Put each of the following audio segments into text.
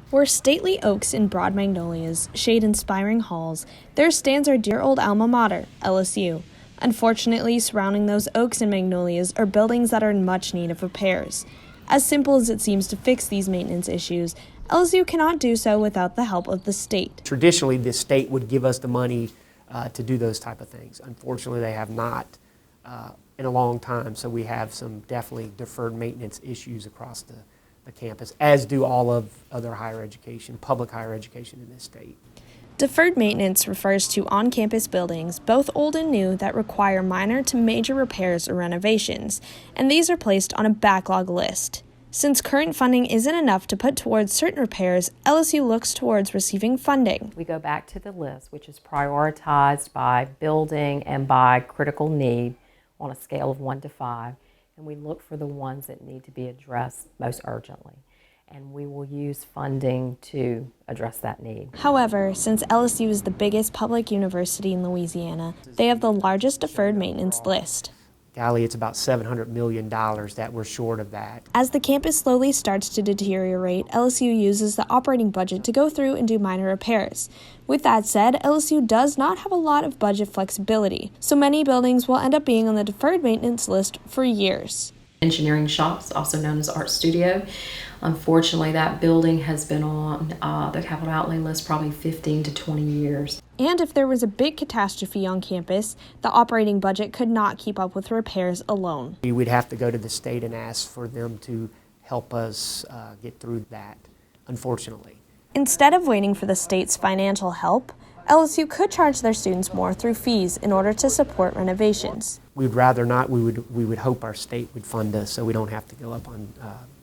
Where stately oaks and broad magnolias shade inspiring halls, there stands our dear old alma mater, LSU. Unfortunately, surrounding those oaks and magnolias are buildings that are in much need of repairs. As simple as it seems to fix these maintenance issues, LSU cannot do so without the help of the state. Traditionally, the state would give us the money to do those type of things. Unfortunately, they have not in a long time, so we have some definitely deferred maintenance issues across the campus, as do all of other higher education, public higher education in this state. Deferred maintenance refers to on-campus buildings, both old and new, that require minor to major repairs or renovations, and these are placed on a backlog list. Since current funding isn't enough to put towards certain repairs, LSU looks towards receiving funding. We go back to the list, which is prioritized by building and by critical need on a scale of 1 to 5, and we look for the ones that need to be addressed most urgently. And we will use funding to address that need. However, since LSU is the biggest public university in Louisiana, they have the largest deferred maintenance list. Golly, it's about $700 million that we're short of that. As the campus slowly starts to deteriorate, LSU uses the operating budget to go through and do minor repairs. With that said, LSU does not have a lot of budget flexibility, so many buildings will end up being on the deferred maintenance list for years. Engineering shops, also known as Art Studio. Unfortunately, that building has been on the capital outlay list probably 15 to 20 years. And if there was a big catastrophe on campus, the operating budget could not keep up with repairs alone. We would have to go to the state and ask for them to help us get through that, unfortunately. Instead of waiting for the state's financial help, LSU could charge their students more through fees in order to support renovations. We'd rather not. We would hope our state would fund us so we don't have to go up on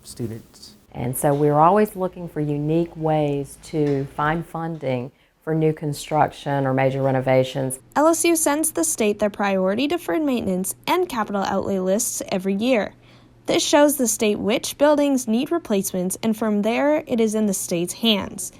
students. And so we're always looking for unique ways to find funding for new construction or major renovations. LSU sends the state their priority deferred maintenance and capital outlay lists every year. This shows the state which buildings need replacements, and from there it is in the state's hands.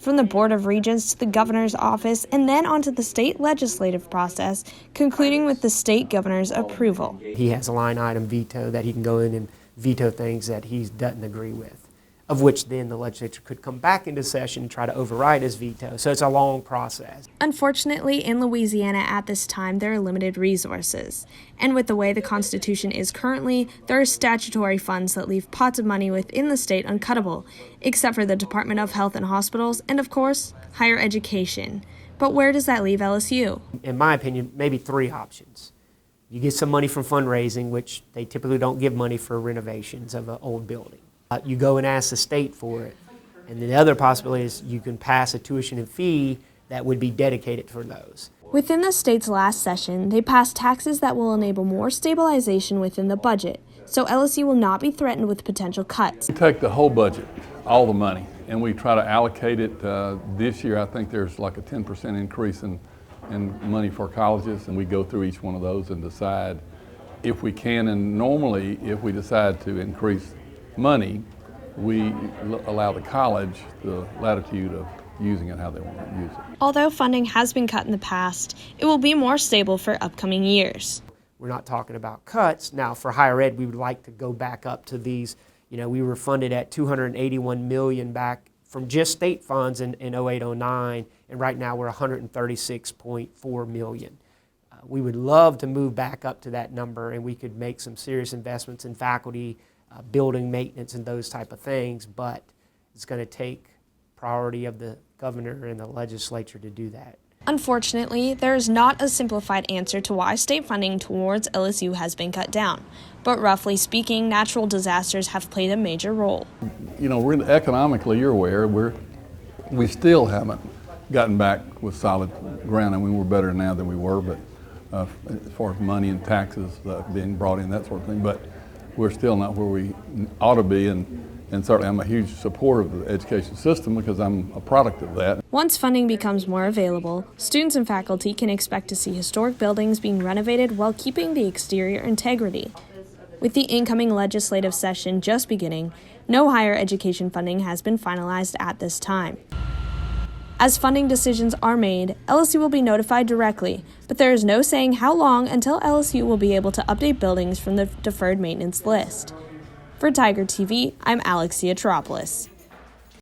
From the Board of Regents to the governor's office, and then onto the state legislative process, concluding with the state governor's approval. He has a line item veto that he can go in and veto things that he doesn't agree with, of which then the legislature could come back into session and try to override his veto. So it's a long process. Unfortunately, in Louisiana at this time, there are limited resources. And with the way the Constitution is currently, there are statutory funds that leave pots of money within the state uncuttable, except for the Department of Health and Hospitals and, of course, higher education. But where does that leave LSU? In my opinion, maybe 3 options. You get some money from fundraising, which they typically don't give money for renovations of an old building. You go and ask the state for it. And the other possibility is you can pass a tuition and fee that would be dedicated for those. Within the state's last session, they passed taxes that will enable more stabilization within the budget, so LSU will not be threatened with potential cuts. We take the whole budget, all the money, and we try to allocate it. This year I think there's like a 10% increase in money for colleges, and we go through each one of those and decide if we can. And normally if we decide to increase money, we allow the college the latitude of using it how they want to use it. Although funding has been cut in the past, it will be more stable for upcoming years. We're not talking about cuts. Now for higher ed, we would like to go back up to these. We were funded at $281 million back from just state funds in 08-09, and right now we're $136.4 million. We would love to move back up to that number, and we could make some serious investments in faculty, building maintenance and those type of things, but it's going to take priority of the governor and the legislature to do that. Unfortunately, there is not a simplified answer to why state funding towards LSU has been cut down, but roughly speaking, natural disasters have played a major role. We're economically, you're aware, we still haven't gotten back with solid ground. I mean, we're better now than we were, but as far as money and taxes being brought in, that sort of thing, but we're still not where we ought to be, and certainly I'm a huge supporter of the education system because I'm a product of that. Once funding becomes more available, students and faculty can expect to see historic buildings being renovated while keeping the exterior integrity. With the incoming legislative session just beginning, no higher education funding has been finalized at this time. As funding decisions are made, LSU will be notified directly, but there is no saying how long until LSU will be able to update buildings from the deferred maintenance list. For Tiger TV, I'm Alexia Teropoulos.